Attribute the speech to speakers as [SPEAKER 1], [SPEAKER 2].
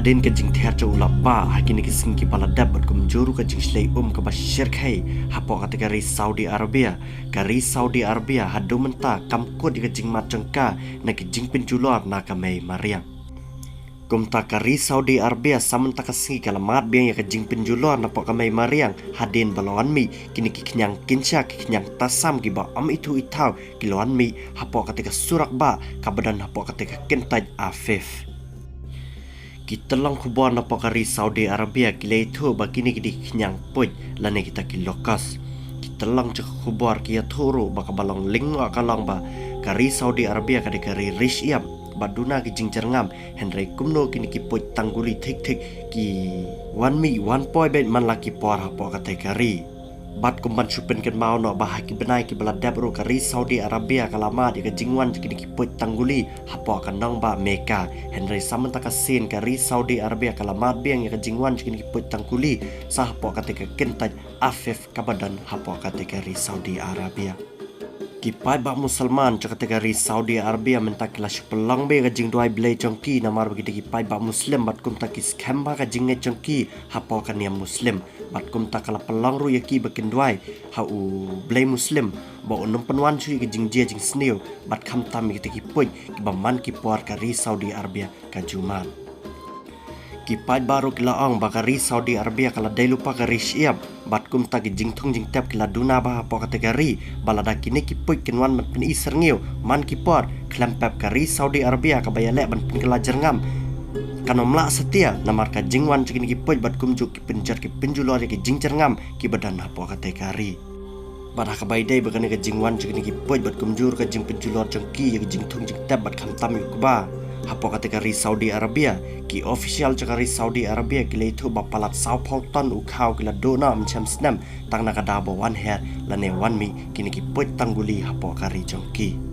[SPEAKER 1] hadin ke jing ter cho ulap ba hakini ke sing ki paladab bat kum juru ke jing slay ka bashir khai hapo kategori Saudi Arabia kari Saudi Arabia hadu menta kam ko di ke jing mat jengka na ke jing penjulor na ka mai mariang kumta kari Saudi Arabia samanta ka sing kalamat biang ya ke jing penjulor na po ka mai mariang hadin balon mi kini ki knyang kinsha ki knyang tasam ki ba am itu itau kilon mi hapo kategori surak ba kabadan hapo kategori kentaj afif kita lang kubuan na pakari Saudi Arabia kila itu bakini kidi kenyang poj lane kita kilokas kita lang cek kubuar kia turu baka balong lingwa kalang ba kari Saudi Arabia kade kari rishiam baduna ki jingcerngam Henry kumno kini ki poj tangguli tik ki one mi one poi bet man laki por hapo kate kari bat kumban supen ken mau no bahaki benai ki beladab ro kari Saudi Arabia kalama di ke jingwan kini ki poj tangguli hapo akan nong ba Meka Henry samanta kasin kari Saudi Arabia kalamat biang ya ke jingwan kini ki poj tangguli sah hapo kate ke kentaj afif kabadan hapo kate kari Saudi Arabia kipai ba Musliman kategori Saudi Arabia mentakila pelang be ka jing duai blai jongki namar bagi kipai ba Muslim bat kum takis kamba ka jing jongki hapo kan yang Muslim bat kum takala pelang ru yaki bakin duai hau blai Muslim ba unum penwan chui ka jing je jing sneu bat kham tam ki poj ki baman ki por kari Saudi Arabia ka juman kipai baru kilaong bakari Saudi Arabia kala dai lupa kari siap bat kum tagi jingtung jing tap kila duna bah po kategori balada kini kipoi kenwan man pen iser ngiu man kipor klempap kari Saudi Arabia kabaya lek ban pen kelajar ngam kanomla setia namar ka jingwan cikini kipoi bat kum juk penjar ki penjulor ki jingcer ngam ki badan po kategori pada kabai dai bakane ka jingwan cikini kipoi bat kum jur ka jing penjulor jengki ya jingtung jing tap bat kham tam yu ba hapo kategori Saudi Arabia ki official cakari Saudi Arabia kila itu bapalat Sao Paulo ukau kila dona macam senam tang nakada bo one hair lane one mi kini ki poj tangguli hapo kari jongki